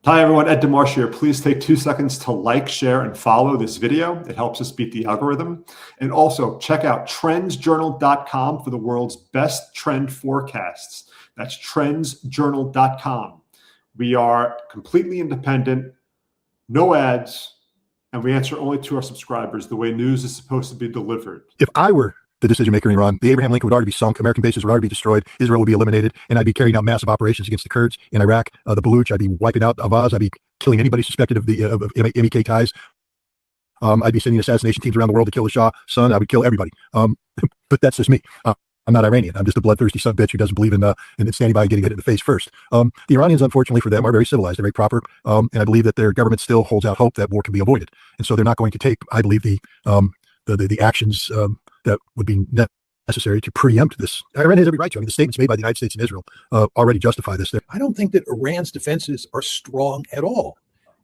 Hi everyone, Ed DeMarsh here. Please take 2 seconds to like, share, and follow this video. It helps us beat the algorithm. And also check out trendsjournal.com for the world's best trend forecasts. That's trendsjournal.com. We are completely independent, no ads, and we answer only to our subscribers the way news is supposed to be delivered. If I were the decision maker in Iran, the Abraham Lincoln would already be sunk, American bases would already be destroyed, Israel would be eliminated, and I'd be carrying out massive operations against the Kurds in Iraq, the Baluch. I'd be wiping out Avaz. I'd be killing anybody suspected of the MEK ties. I'd be sending assassination teams around the world to kill the Shah's son. I would kill everybody. But that's just me. I'm not Iranian. I'm just a bloodthirsty son of a bitch who doesn't believe in standing by and getting hit in the face first. The Iranians, unfortunately for them, are very civilized. They're very proper. And I believe that their government still holds out hope that war can be avoided. And so they're not going to take, I believe, the actions that would be necessary to preempt this. Iran has every right to. I mean, the statements made by the United States and Israel already justify this. I don't think that Iran's defenses are strong at all.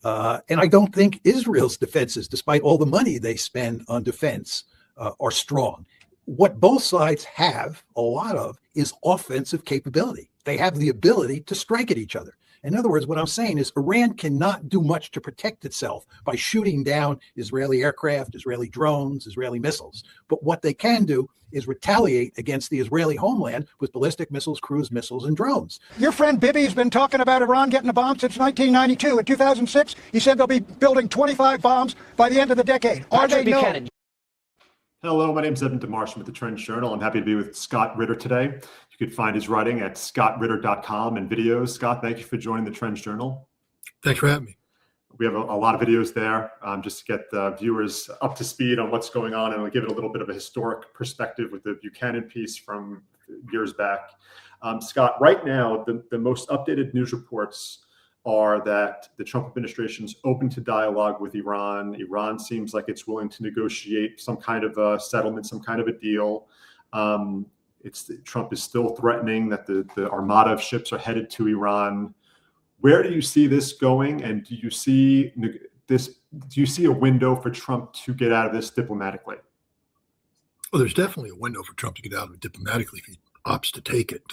And I don't think Israel's defenses, despite all the money they spend on defense, are strong. What both sides have a lot of is offensive capability. They have the ability to strike at each other. In other words, what I'm saying is Iran cannot do much to protect itself by shooting down Israeli aircraft, Israeli drones, Israeli missiles. But what they can do is retaliate against the Israeli homeland with ballistic missiles, cruise missiles, and drones. Your friend Bibi has been talking about Iran getting a bomb since 1992. In 2006, he said they'll be building 25 bombs by the end of the decade. Are they no? Hello, my name is Ed DeMarsh with the Trends Journal. I'm happy to be with Scott Ritter today. You could find his writing at scottritter.com and videos. Scott, thank you for joining the Trends Journal. Thanks for having me. We have a lot of videos there just to get the viewers up to speed on what's going on, and we'll give it a little bit of a historic perspective with the Buchanan piece from years back. Scott, right now, the most updated news reports are that the Trump administration is open to dialogue with Iran. Iran seems like it's willing to negotiate some kind of a settlement, some kind of a deal. Trump is still threatening that the armada of ships are headed to Iran. Where do you see this going? And do you see a window for Trump to get out of this diplomatically? Well, there's definitely a window for Trump to get out of it diplomatically if he opts to take it.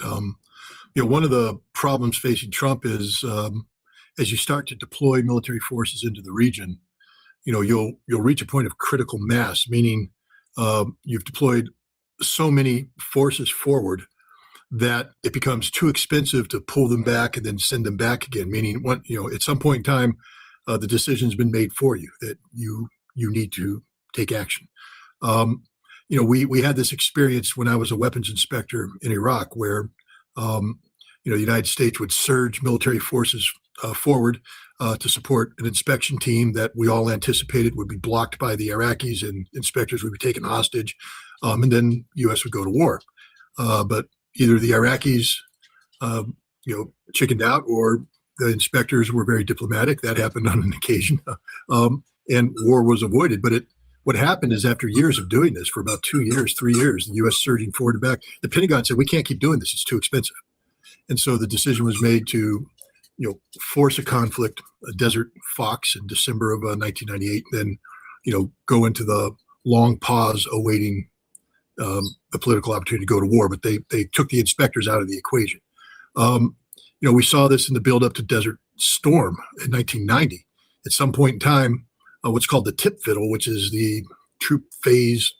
One of the problems facing Trump is as you start to deploy military forces into the region, you'll reach a point of critical mass, meaning you've deployed so many forces forward that it becomes too expensive to pull them back and then send them back again. Meaning, at some point in time, the decision's been made for you that you need to take action. We had this experience when I was a weapons inspector in Iraq, where the United States would surge military forces forward to support an inspection team that we all anticipated would be blocked by the Iraqis, and inspectors would be taken hostage, and then U.S. would go to war. But either the Iraqis, chickened out, or the inspectors were very diplomatic. That happened on an occasion, and war was avoided. But what happened is, after years of doing this, for about 2 years, 3 years, the U.S. surging forward and back, the Pentagon said, we can't keep doing this. It's too expensive. And so the decision was made to force a conflict, a Desert Fox in December of 1998, then, go into the long pause awaiting the political opportunity to go to war. But they took the inspectors out of the equation. We saw this in the buildup to Desert Storm in 1990. At some point in time, what's called the tip fiddle, which is the troop phase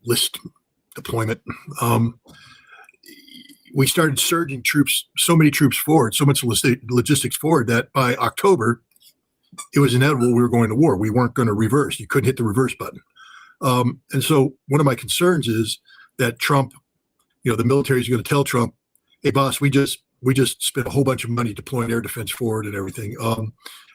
list deployment, we started surging troops, so many troops forward, so much logistics forward, that by October, it was inevitable we were going to war. We weren't going to reverse. You couldn't hit the reverse button. And so one of my concerns is that Trump, the military is going to tell Trump, hey, boss, we just spent a whole bunch of money deploying air defense forward and everything.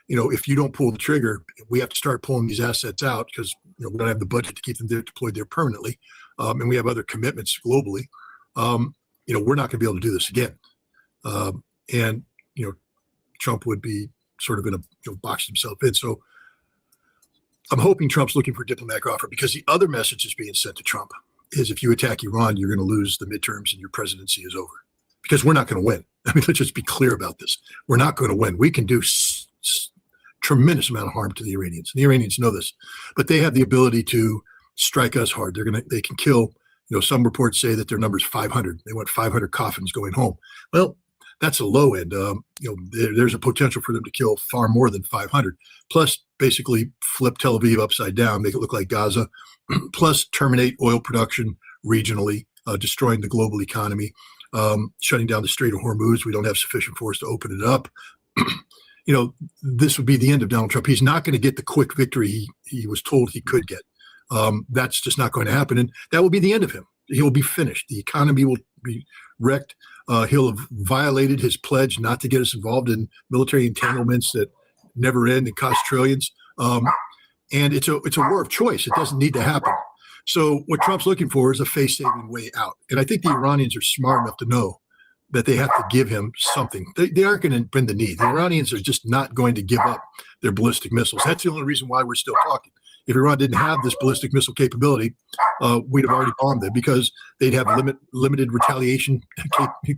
If you don't pull the trigger, we have to start pulling these assets out because we don't have the budget to keep them there deployed there permanently. And we have other commitments globally. We're not going to be able to do this again. And Trump would be sort of in a, boxed himself in. So I'm hoping Trump's looking for a diplomatic offer, because the other message that's being sent to Trump is, if you attack Iran, you're going to lose the midterms and your presidency is over, because we're not going to win. I mean, let's just be clear about this. We're not going to win. We can do tremendous amount of harm to the Iranians. And the Iranians know this, but they have the ability to strike us hard. They can kill, some reports say that their number's 500. They want 500 coffins going home. Well, That's a low end. There's a potential for them to kill far more than 500, plus basically flip Tel Aviv upside down, make it look like Gaza, plus terminate oil production regionally, destroying the global economy, shutting down the Strait of Hormuz. We don't have sufficient force to open it up. This would be the end of Donald Trump. He's not going to get the quick victory he was told he could get. That's just not going to happen. And that will be the end of him. He will be finished. The economy will be wrecked. He'll have violated his pledge not to get us involved in military entanglements that never end and cost trillions. And it's a war of choice. It doesn't need to happen. So what Trump's looking for is a face-saving way out. And I think the Iranians are smart enough to know that they have to give him something. They aren't going to bend the knee. The Iranians are just not going to give up their ballistic missiles. That's the only reason why we're still talking. If Iran didn't have this ballistic missile capability, we'd have already bombed them because they'd have limited retaliation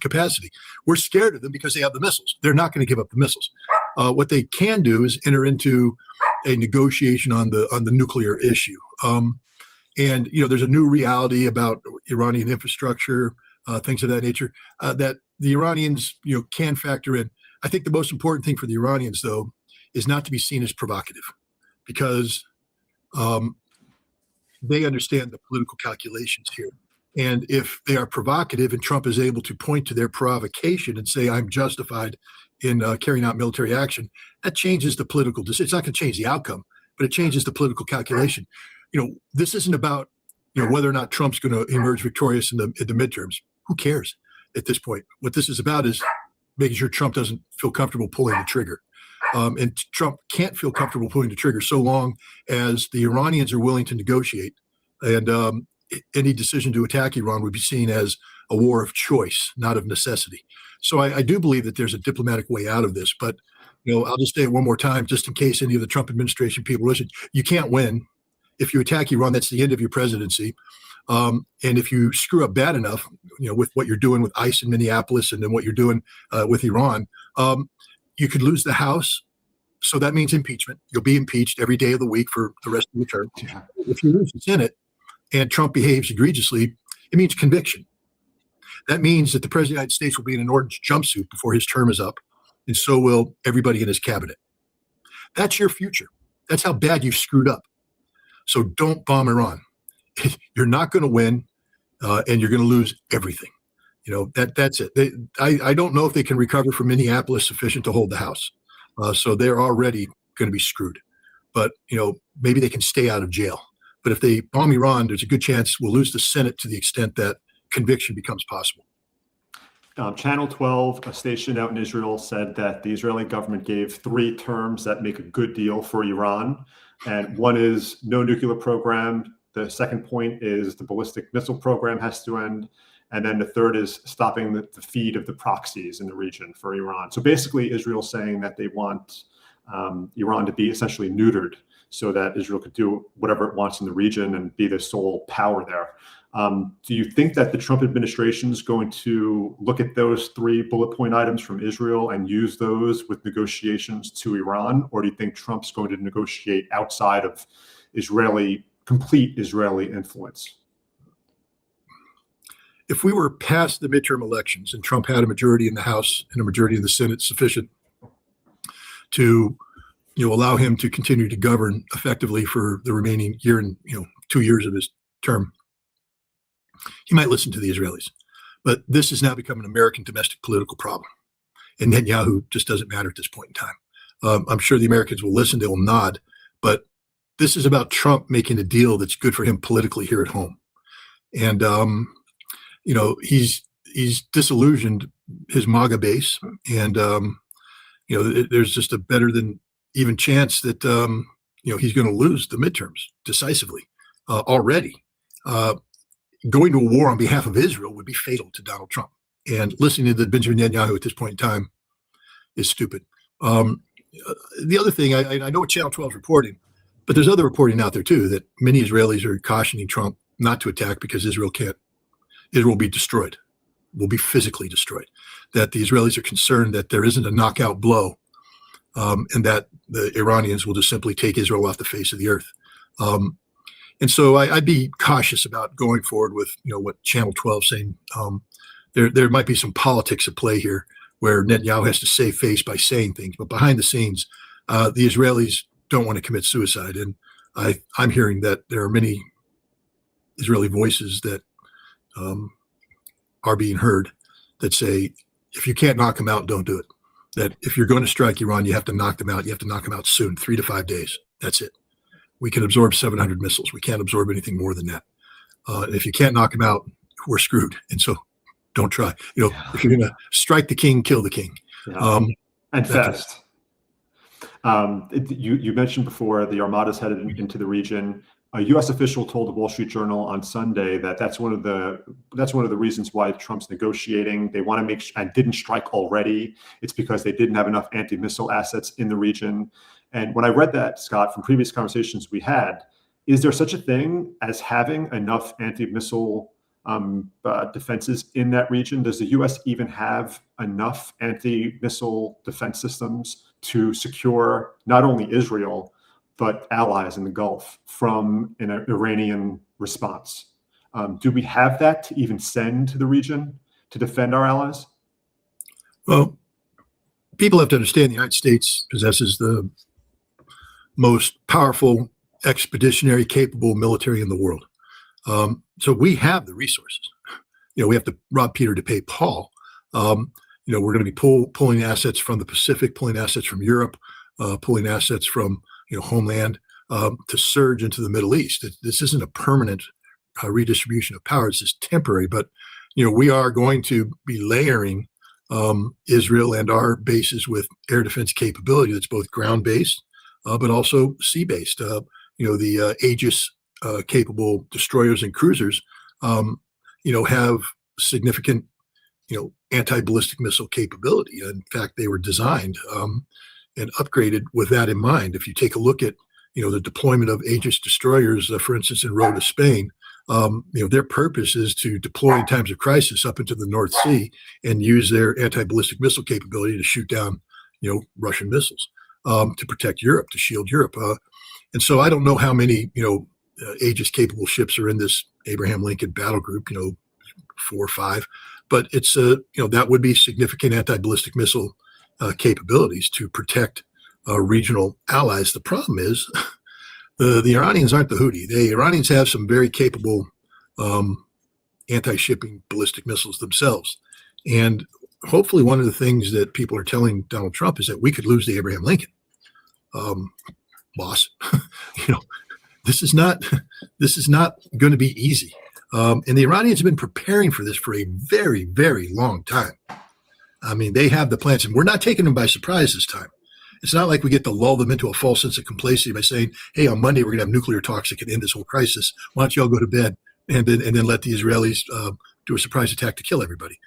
capacity. We're scared of them because they have the missiles. They're not going to give up the missiles. What they can do is enter into a negotiation on the nuclear issue. And there's a new reality about Iranian infrastructure, things of that nature, that the Iranians can factor in. I think the most important thing for the Iranians, though, is not to be seen as provocative, because they understand the political calculations here. And if they are provocative and Trump is able to point to their provocation and say, I'm justified in carrying out military action, that changes the political decision. It's not going to change the outcome, but it changes the political calculation. This isn't about whether or not Trump's going to emerge victorious in the midterms. Who cares at this point? What this is about is making sure Trump doesn't feel comfortable pulling the trigger. And Trump can't feel comfortable pulling the trigger so long as the Iranians are willing to negotiate. And any decision to attack Iran would be seen as a war of choice, not of necessity. So I do believe that there's a diplomatic way out of this. But I'll just say it one more time, just in case any of the Trump administration people listen. You can't win. If you attack Iran, that's the end of your presidency. And if you screw up bad enough, with what you're doing with ICE in Minneapolis and then what you're doing with Iran, you could lose the House. So that means impeachment. You'll be impeached every day of the week for the rest of the term. Yeah. If you lose the Senate and Trump behaves egregiously, it means conviction. That means that the President of the United States will be in an orange jumpsuit before his term is up, and so will everybody in his cabinet. That's your future. That's how bad you've screwed up. So don't bomb Iran. You're not going to win, and you're going to lose everything. That's it. I don't know if they can recover from Minneapolis sufficient to hold the House. So they're already going to be screwed. But, maybe they can stay out of jail. But if they bomb Iran, there's a good chance we'll lose the Senate to the extent that conviction becomes possible. Channel 12, a station out in Israel, said that the Israeli government gave 3 terms that make a good deal for Iran. And one is no nuclear program. The second point is the ballistic missile program has to end. And then the third is stopping the feed of the proxies in the region for Iran. So basically, Israel's saying that they want Iran to be essentially neutered so that Israel could do whatever it wants in the region and be the sole power there. Do you think that the Trump administration is going to look at those 3 bullet point items from Israel and use those with negotiations to Iran? Or do you think Trump's going to negotiate outside of complete Israeli influence? If we were past the midterm elections and Trump had a majority in the House and a majority in the Senate sufficient to allow him to continue to govern effectively for the remaining year and 2 years of his term, he might listen to the Israelis. But this has now become an American domestic political problem. And Netanyahu just doesn't matter at this point in time. I'm sure the Americans will listen, they will nod, but this is about Trump making a deal that's good for him politically here at home. And he's disillusioned his MAGA base, and there's just a better than even chance that he's going to lose the midterms decisively already. Going to a war on behalf of Israel would be fatal to Donald Trump, and listening to the Benjamin Netanyahu at this point in time is stupid. The other thing, I know what Channel 12 is reporting, but there's other reporting out there too that many Israelis are cautioning Trump not to attack because Israel will be destroyed, will be physically destroyed, that the Israelis are concerned that there isn't a knockout blow, and that the Iranians will just simply take Israel off the face of the earth. And so I'd be cautious about going forward with what Channel 12 saying. There might be some politics at play here. where Netanyahu has to save face by saying things. But behind the scenes, the Israelis don't want to commit suicide. And I'm hearing that there are many Israeli voices that are being heard that say, if you can't knock them out, don't do it. That if you're going to strike Iran, you have to knock them out. You have to knock them out soon, 3 to 5 days. That's it. We can absorb 700 missiles. We can't absorb anything more than that. If you can't knock them out, we're screwed. And so don't try. If you're going to strike the king, kill the king. And fast. You mentioned before the Armada's headed into the region. A U.S. official told the Wall Street Journal on Sunday that that's one of the reasons why Trump's negotiating. They want to make and didn't strike already. It's because they didn't have enough anti-missile assets in the region. And when I read that, Scott, from previous conversations we had, is there such a thing as having enough anti-missile defenses in that region? Does the U.S. even have enough anti-missile defense systems to secure not only Israel, but allies in the Gulf from an Iranian response? Do we have that to even send to the region to defend our allies? Well, people have to understand the United States possesses the most powerful, expeditionary, capable military in the world. So we have the resources. We have to rob Peter to pay Paul. We're going to be pulling assets from the Pacific, pulling assets from Europe, pulling assets from homeland to surge into the Middle East. This isn't a permanent redistribution of power. It's just temporary. But we are going to be layering Israel and our bases with air defense capability that's both ground-based, but also sea-based. The Aegis capable destroyers and cruisers, have significant, anti-ballistic missile capability. In fact, they were designed and upgraded with that in mind. If you take a look at, the deployment of Aegis destroyers, for instance, in Rota, Spain, their purpose is to deploy in times of crisis up into the North Sea and use their anti-ballistic missile capability to shoot down, Russian missiles, to protect Europe, to shield Europe. And so I don't know how many, Aegis capable ships are in this Abraham Lincoln battle group, 4 or 5, but it's, that would be significant anti-ballistic missile capabilities to protect regional allies. The problem is the Iranians aren't the Houthi. The Iranians have some very capable anti-shipping ballistic missiles themselves. And hopefully one of the things that people are telling Donald Trump is that we could lose the Abraham Lincoln. Boss, this is not going to be easy. And the Iranians have been preparing for this for a very, very long time. I mean, they have the plans, and we're not taking them by surprise this time. It's not like we get to lull them into a false sense of complacency by saying, hey, on Monday, we're going to have nuclear talks that can end this whole crisis. Why don't you all go to bed and then let the Israelis do a surprise attack to kill everybody?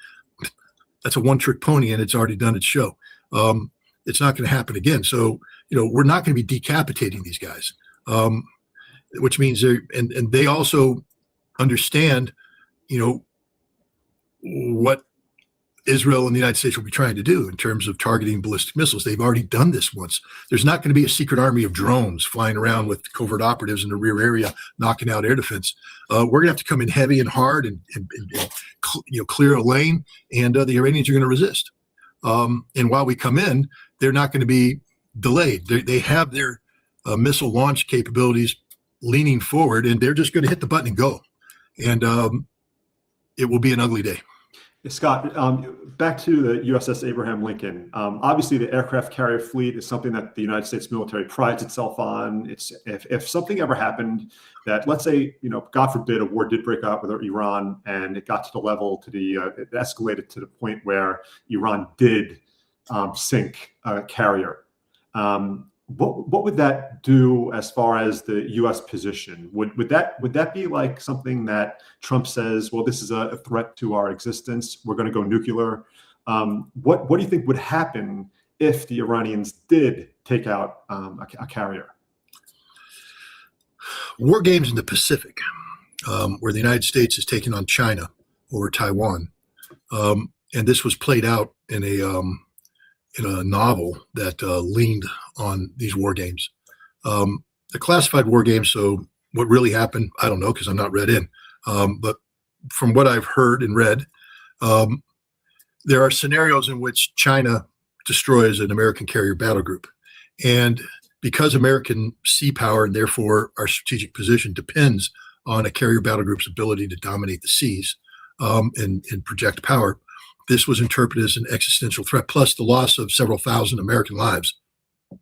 That's a one-trick pony, and it's already done its show. It's not going to happen again. So, we're not going to be decapitating these guys, which means and they also understand, what Israel and the United States will be trying to do in terms of targeting ballistic missiles. They've already done this once. There's not going to be a secret army of drones flying around with covert operatives in the rear area, knocking out air defense. We're going to have to come in heavy and hard and clear a lane, and the Iranians are going to resist. And while we come in, they're not going to be delayed. They have their missile launch capabilities leaning forward, and they're just going to hit the button and go. And it will be an ugly day. Scott, back to the USS Abraham Lincoln. Obviously, the aircraft carrier fleet is something that the United States military prides itself on. It's if something ever happened that, let's say, God forbid, a war did break out with Iran, and it got to the level it escalated to the point where Iran did sink a carrier. What would that do as far as the U.S. position? Would that be like something that Trump says, well, this is a threat to our existence, we're going to go nuclear? What do you think would happen if the Iranians did take out a carrier? War games in the Pacific, where the United States is taking on China or Taiwan, and this was played out in a novel that leaned on these war games. The classified war games, so what really happened, I don't know because I'm not read in. But from what I've heard and read, there are scenarios in which China destroys an American carrier battle group. And because American sea power and therefore our strategic position depends on a carrier battle group's ability to dominate the seas and project power, this was interpreted as an existential threat, plus the loss of several thousand American lives. You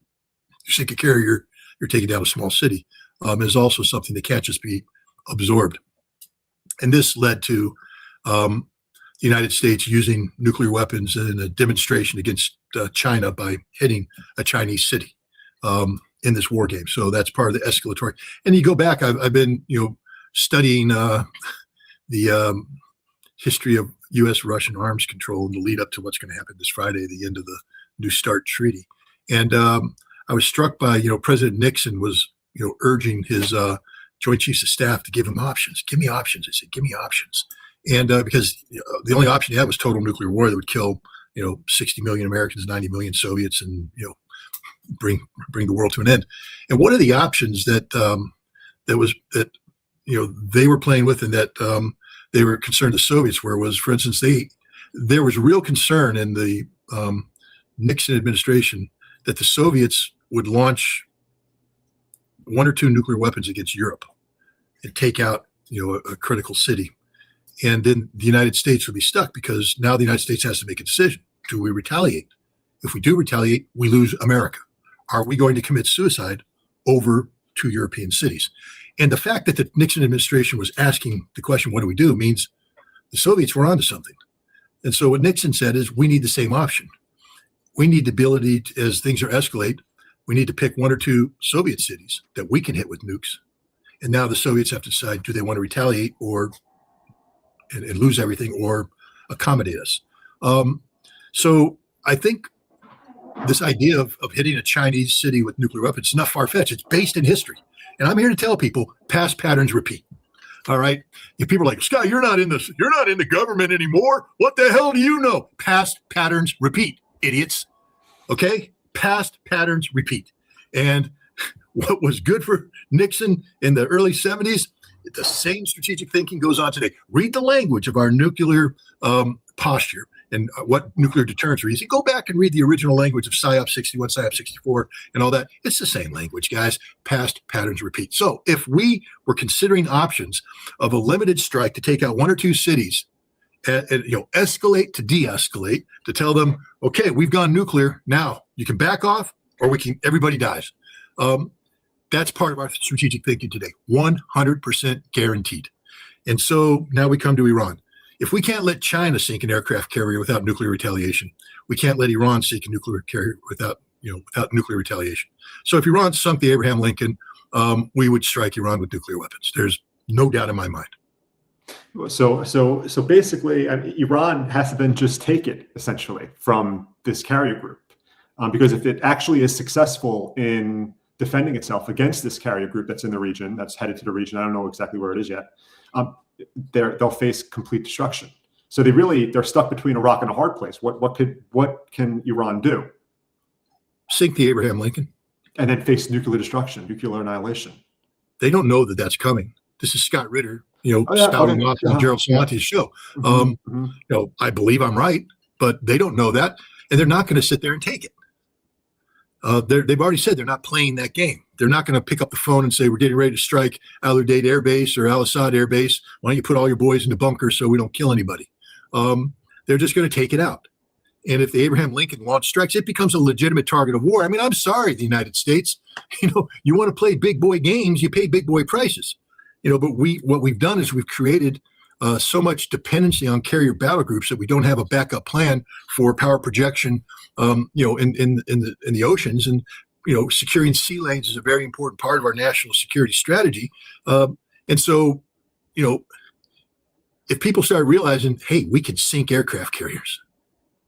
sink a carrier, you're taking down a small city, is also something that can't just be absorbed. And this led to the United States using nuclear weapons in a demonstration against China by hitting a Chinese city in this war game. So that's part of the escalatory. And you go back, I've been studying the history of U.S.-Russian arms control in the lead up to what's going to happen this Friday, the end of the New START treaty. And I was struck by, President Nixon was, urging his Joint Chiefs of Staff to give him options. Give me options. I said, give me options. And because the only option he had was total nuclear war that would kill, 60 million Americans, 90 million Soviets, and, bring the world to an end. And one of the options that they were playing with and that they were concerned the Soviets were was, for instance, there was real concern in the Nixon administration that the Soviets would launch one or two nuclear weapons against Europe and take out, a critical city. And then the United States would be stuck because now the United States has to make a decision. Do we retaliate? If we do retaliate, we lose America. Are we going to commit suicide over two European cities? And the fact that the Nixon administration was asking the question, what do we do, means the Soviets were onto something. And so what Nixon said is, we need the same option. We need the ability to, as things are escalate, we need to pick one or two Soviet cities that we can hit with nukes. And now the Soviets have to decide, do they want to retaliate and lose everything or accommodate us? So I think this idea of hitting a Chinese city with nuclear weapons is not far-fetched. It's based in history. And I'm here to tell people, past patterns repeat. All right. If people are like, Scott, you're not in the government anymore. What the hell do you know? Past patterns repeat, idiots. Okay. Past patterns repeat. And what was good for Nixon in the early 70s, the same strategic thinking goes on today. Read the language of our nuclear posture and what nuclear deterrence are easy. Go back and read the original language of PSYOP 61, PSYOP 64, and all that. It's the same language, guys. Past patterns repeat. So if we were considering options of a limited strike to take out one or two cities, and escalate to de-escalate, to tell them, okay, we've gone nuclear. Now you can back off, or everybody dies. That's part of our strategic thinking today. 100% guaranteed. And so now we come to Iran. If we can't let China sink an aircraft carrier without nuclear retaliation, we can't let Iran sink a nuclear carrier without nuclear retaliation. So if Iran sunk the Abraham Lincoln, we would strike Iran with nuclear weapons. There's no doubt in my mind. So basically, Iran has to then just take it essentially from this carrier group, because if it actually is successful in defending itself against this carrier group that's in the region, that's headed to the region, I don't know exactly where it is yet, they'll face complete destruction. So they're stuck between a rock and a hard place. What can Iran do? Sink the Abraham Lincoln, and then face nuclear destruction, nuclear annihilation. They don't know that that's coming. This is Scott Ritter, spouting off on Gerald Salante's show. I believe I'm right, but they don't know that, and they're not going to sit there and take it. They've already said they're not playing that game. They're not going to pick up the phone and say, we're getting ready to strike Al Udeid Air Base or Al Assad Air Base. Why don't you put all your boys in the bunker so we don't kill anybody? They're just going to take it out. And if the Abraham Lincoln launch strikes, it becomes a legitimate target of war. I mean, I'm sorry, the United States, you want to play big boy games, you pay big boy prices. But what we've done is we've created so much dependency on carrier battle groups that we don't have a backup plan for power projection, in the oceans. And securing sea lanes is a very important part of our national security strategy. And so, if people start realizing, hey, we can sink aircraft carriers.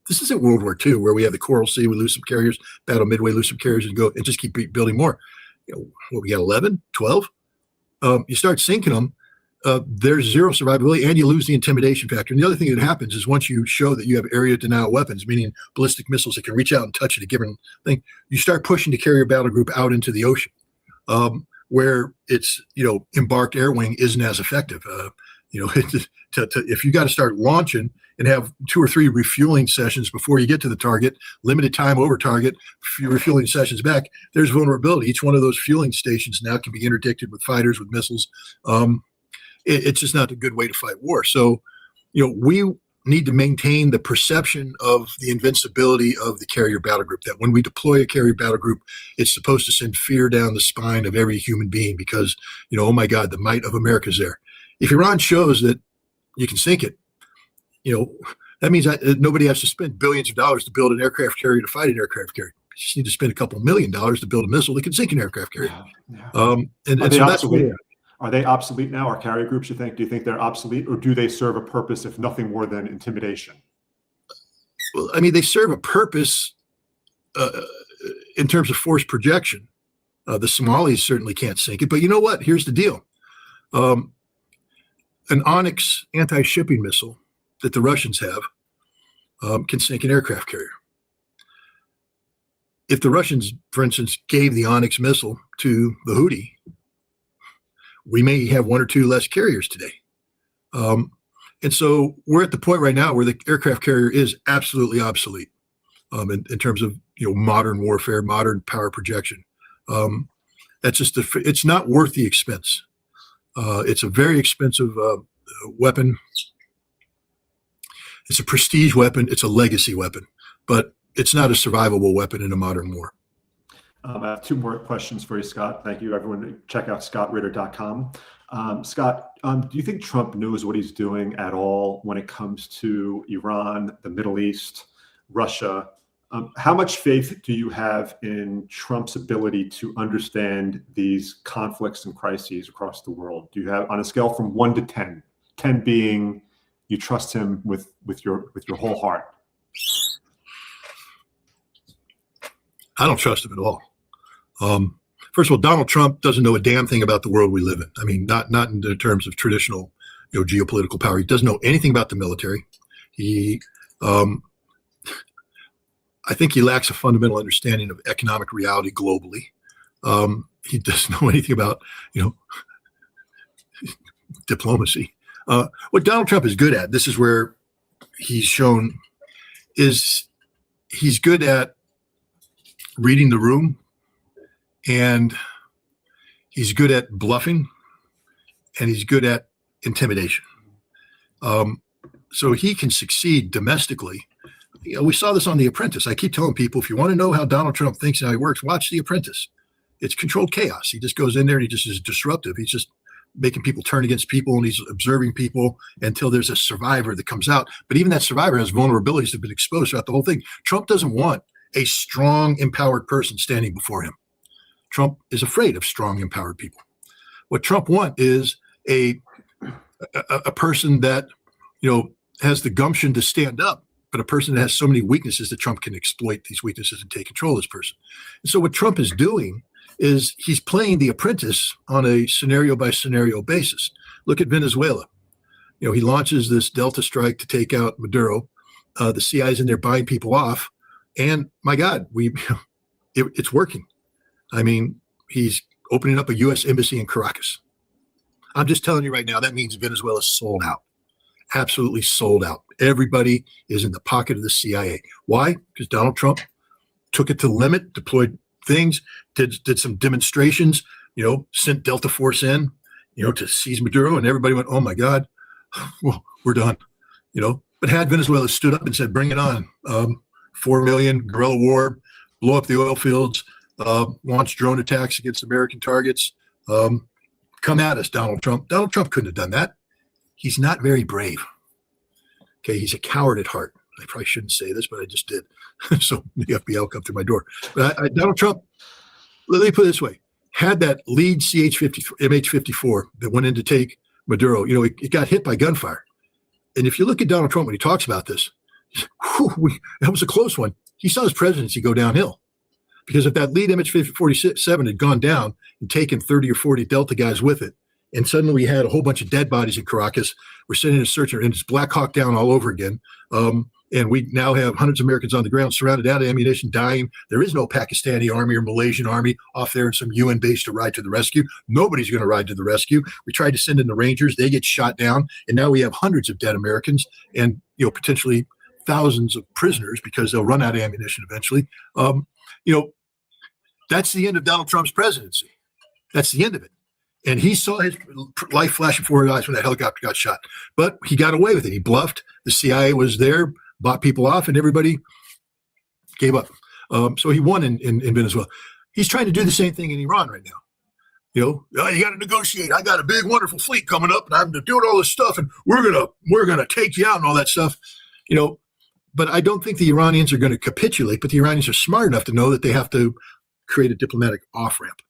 This isn't World War II where we have the Coral Sea, we lose some carriers, Battle Midway, lose some carriers, and go and just keep building more. We got 11, 12. You start sinking them, there's zero survivability, and you lose the intimidation factor. And the other thing that happens is once you show that you have area denial weapons, meaning ballistic missiles that can reach out and touch at a given thing, you start pushing the carrier battle group out into the ocean, where it's, embarked air wing isn't as effective. If you got to start launching and have 2 or 3 refueling sessions before you get to the target, limited time over target, refueling sessions back, there's vulnerability. Each one of those fueling stations now can be interdicted with fighters, with missiles. It's just not a good way to fight war. So, we need to maintain the perception of the invincibility of the carrier battle group, that when we deploy a carrier battle group, it's supposed to send fear down the spine of every human being because, oh my God, the might of America is there. If Iran shows that you can sink it, that means that nobody has to spend billions of dollars to build an aircraft carrier to fight an aircraft carrier. You just need to spend a couple $1 million to build a missile that can sink an aircraft carrier. Are they obsolete now? Are carrier groups, you think? Do you think they're obsolete, or do they serve a purpose if nothing more than intimidation? Well, I mean, they serve a purpose in terms of force projection. The Somalis certainly can't sink it, but you know what? Here's the deal. An Onyx anti-shipping missile that the Russians have can sink an aircraft carrier. If the Russians, for instance, gave the Onyx missile to the Houthi, we may have 1 or 2 less carriers today. And so we're at the point right now where the aircraft carrier is absolutely obsolete in terms of modern warfare, modern power projection. That's just it's not worth the expense. It's a very expensive weapon. It's a prestige weapon. It's a legacy weapon, but it's not a survivable weapon in a modern war. I have 2 more questions for you, Scott. Thank you, everyone. Check out scottritter.com. Scott, do you think Trump knows what he's doing at all when it comes to Iran, the Middle East, Russia? How much faith do you have in Trump's ability to understand these conflicts and crises across the world? Do you have, on a scale from 1 to 10, 10 being you trust him with your whole heart? I don't trust him at all. First of all, Donald Trump doesn't know a damn thing about the world we live in. I mean, not in the terms of traditional, geopolitical power. He doesn't know anything about the military. I think he lacks a fundamental understanding of economic reality globally. He doesn't know anything about, diplomacy. What Donald Trump is good at, this is where he's shown, is he's good at reading the room, and he's good at bluffing, and he's good at intimidation. So he can succeed domestically. We saw this on The Apprentice. I keep telling people, if you want to know how Donald Trump thinks and how he works, watch The Apprentice. It's controlled chaos. He just goes in there and he just is disruptive. He's just making people turn against people, and he's observing people until there's a survivor that comes out. But even that survivor has vulnerabilities that have been exposed throughout the whole thing. Trump doesn't want a strong, empowered person standing before him. Trump is afraid of strong, empowered people. What Trump wants is a person that, has the gumption to stand up, but a person that has so many weaknesses that Trump can exploit these weaknesses and take control of this person. And so what Trump is doing is he's playing The Apprentice on a scenario by scenario basis. Look at Venezuela. He launches this Delta strike to take out Maduro. The CIA's in there buying people off. And my God, it's working. I mean, he's opening up a U.S. embassy in Caracas. I'm just telling you right now, that means Venezuela's sold out. Absolutely sold out. Everybody is in the pocket of the CIA. Why? Because Donald Trump took it to the limit, deployed things, did some demonstrations, sent Delta Force in, to seize Maduro, and everybody went, oh my God, well, we're done, But had Venezuela stood up and said, bring it on, 4 million, guerrilla war, blow up the oil fields, launch drone attacks against American targets, come at us, Donald Trump. Donald Trump couldn't have done that. He's not very brave. Okay, he's a coward at heart. I probably shouldn't say this, but I just did. So the FBI will come through my door. But Donald Trump, let me put it this way, had that lead MH-54 that went in to take Maduro, it got hit by gunfire. And if you look at Donald Trump when he talks about this, that was a close one. He saw his presidency go downhill. Because if that lead MH-47 had gone down and taken 30 or 40 Delta guys with it, and suddenly we had a whole bunch of dead bodies in Caracas, we're sending a searcher, and it's Black Hawk Down all over again. And we now have hundreds of Americans on the ground, surrounded, out of ammunition, dying. There is no Pakistani army or Malaysian army off there in some UN base to ride to the rescue. Nobody's going to ride to the rescue. We tried to send in the Rangers. They get shot down. And now we have hundreds of dead Americans and, potentially thousands of prisoners because they'll run out of ammunition eventually. That's the end of Donald Trump's presidency. That's the end of it. And he saw his life flash before his eyes when that helicopter got shot. But he got away with it. He bluffed. The CIA was there, bought people off, and everybody gave up. So he won in Venezuela. He's trying to do the same thing in Iran right now. You got to negotiate. I got a big, wonderful fleet coming up, and I'm doing all this stuff, and we're gonna take you out and all that stuff. But I don't think the Iranians are going to capitulate. But the Iranians are smart enough to know that they have to create a diplomatic off ramp.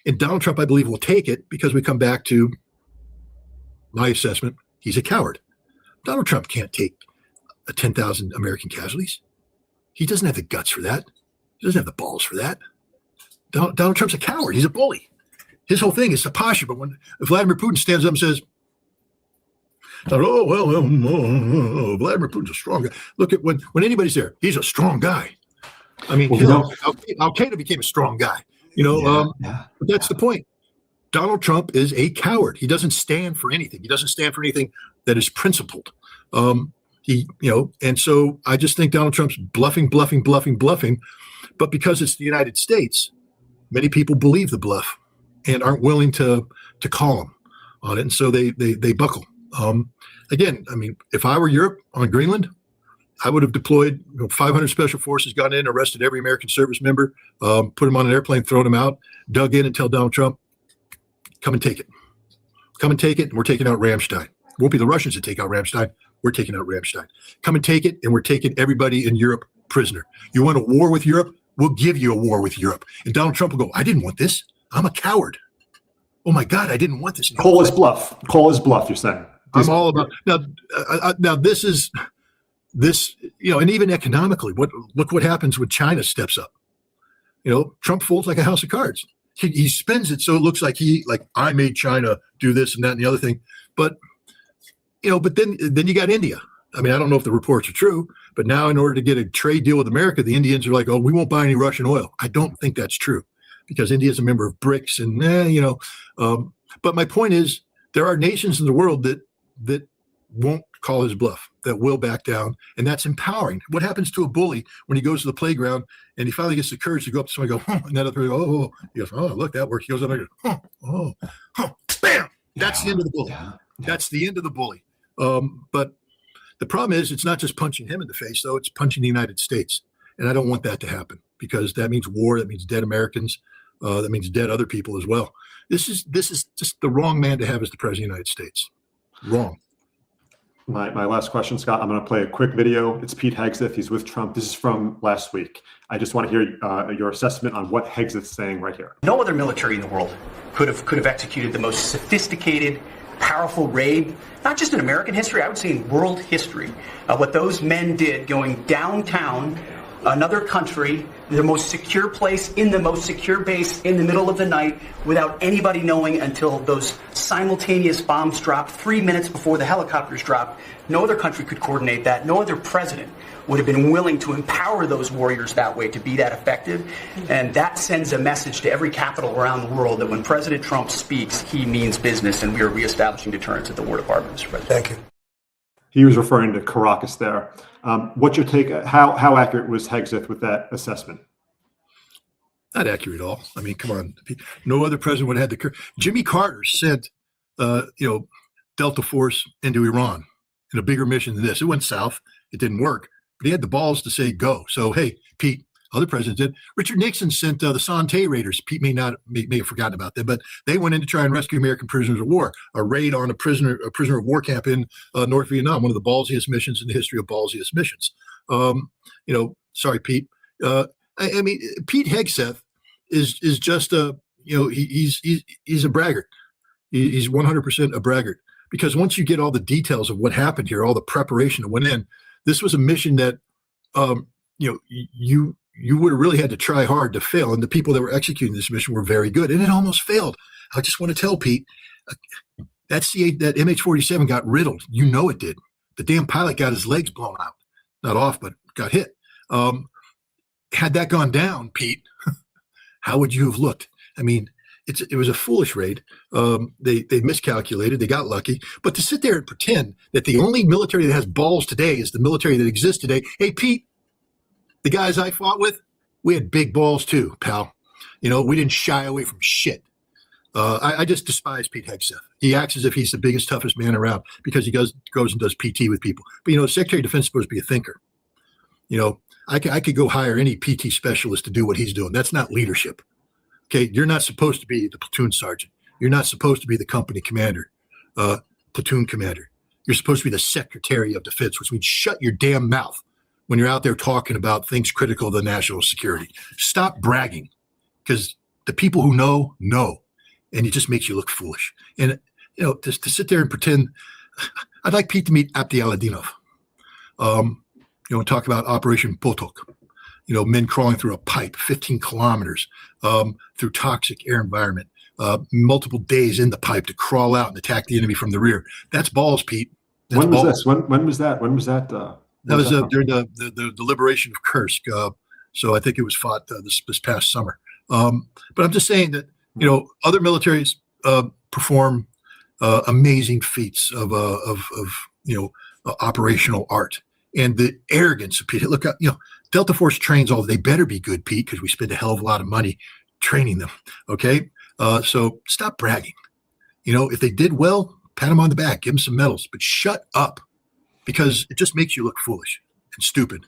And Donald Trump, I believe, will take it because we come back to my assessment. He's a coward. Donald Trump can't take 10,000 American casualties. He doesn't have the guts for that. He doesn't have the balls for that. Donald Trump's a coward. He's a bully. His whole thing is to posture. But when Vladimir Putin stands up and says, Vladimir Putin's a strong guy. Look at when anybody's there, he's a strong guy. I mean, Al-Qaeda became a strong guy. But that's the point. Donald Trump is a coward. He doesn't stand for anything. He doesn't stand for anything that is principled. And so I just think Donald Trump's bluffing. But because it's the United States, many people believe the bluff and aren't willing to call him on it. And so they buckle. Again, I mean, if I were Europe on Greenland, I would have deployed 500 special forces, gone in, arrested every American service member, put them on an airplane, thrown them out, dug in and tell Donald Trump, come and take it. Come and take it, and we're taking out Ramstein. It won't be the Russians that take out Ramstein. We're taking out Ramstein. Come and take it, and we're taking everybody in Europe prisoner. You want a war with Europe? We'll give you a war with Europe. And Donald Trump will go, I didn't want this. I'm a coward. Oh, my God, I didn't want this. Call his bluff. Call his bluff, you're saying. I'm all about – now this is – this, and even economically, look what happens when China steps up. Trump folds like a house of cards. He spends it so it looks like I made China do this and that and the other thing. But then you got India. I mean, I don't know if the reports are true, but now in order to get a trade deal with America, the Indians are like, oh, we won't buy any Russian oil. I don't think that's true because India is a member of BRICS and but my point is there are nations in the world that won't call his bluff, that will back down, and that's empowering. What happens to a bully when he goes to the playground and he finally gets the courage to go up to somebody and go, and that other person, he goes, look, that worked. He goes up there, bam! That's the end of the bully. That's the end of the bully. But the problem is it's not just punching him in the face, though. It's punching the United States, and I don't want that to happen because that means war. That means dead Americans. That means dead other people as well. This is just the wrong man to have as the president of the United States. Wrong. My last question, Scott, I'm going to play a quick video. It's Pete Hegseth. He's with Trump. This is from last week. I just want to hear your assessment on what Hegseth's saying right here. No other military in the world could have executed the most sophisticated, powerful raid, not just in American history, I would say in world history. What those men did going downtown, another country, the most secure place in the most secure base in the middle of the night without anybody knowing until those simultaneous bombs dropped 3 minutes before the helicopters dropped. No other country could coordinate that. No other president would have been willing to empower those warriors that way to be that effective. And that sends a message to every capital around the world that when President Trump speaks, he means business, and we are reestablishing deterrence at the War Department, Mr. President. Thank you. He was referring to Cowardice there. What's your take? How accurate was Hegseth with that assessment? Not accurate at all. I mean, come on. No other president would have had the courage. Jimmy Carter sent, Delta Force into Iran in a bigger mission than this. It went south. It didn't work. But he had the balls to say go. So, hey, Pete, other presidents did. Richard Nixon sent the Santé Raiders. Pete may have forgotten about them, but they went in to try and rescue American prisoners of war. A raid on a prisoner of war camp in North Vietnam, one of the ballsiest missions in the history of ballsiest missions. Sorry, Pete. I mean, Pete Hegseth is just he's a braggart. He's 100% a braggart because once you get all the details of what happened here, all the preparation that went in, this was a mission that you would have really had to try hard to fail. And the people that were executing this mission were very good. And it almost failed. I just want to tell Pete, that MH-47 got riddled. You know it did. The damn pilot got his legs blown out. not off, but got hit. Had that gone down, Pete, how would you have looked? I mean, it was a foolish raid. They miscalculated. They got lucky. But to sit there and pretend that the only military that has balls today is the military that exists today. Hey, Pete, the guys I fought with, we had big balls too, pal. You know, we didn't shy away from shit. I just despise Pete Hegseth. He acts as if he's the biggest, toughest man around because he goes and does PT with people. But, you know, Secretary of Defense is supposed to be a thinker. You know, I could go hire any PT specialist to do what he's doing. That's not leadership. Okay, you're not supposed to be the platoon sergeant. You're not supposed to be the company commander, platoon commander. You're supposed to be the Secretary of Defense, which means shut your damn mouth when you're out there talking about things critical to national security. Stop bragging, because the people who know, and it just makes you look foolish. And, you know, to sit there and pretend, I'd like Pete to meet Abdi Aladinov, you know, and talk about Operation Potok. You know, men crawling through a pipe 15 kilometers through toxic air environment, multiple days in the pipe to crawl out and attack the enemy from the rear. That's balls, Pete. That's when was balls. this? When was that? When was that? That was during the liberation of Kursk. So I think it was fought this past summer. But I'm just saying that, you know, other militaries perform amazing feats of you know, operational art. And the arrogance of Pete. Look, you know, Delta Force trains all. They better be good, Pete, because we spend a hell of a lot of money training them. Okay, so stop bragging. You know, if they did well, pat them on the back, give them some medals, but shut up, because it just makes you look foolish and stupid.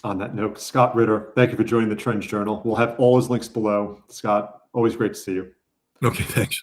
On that note, Scott Ritter, thank you for joining the Trends Journal. We'll have all his links below. Scott, always great to see you. Okay, thanks.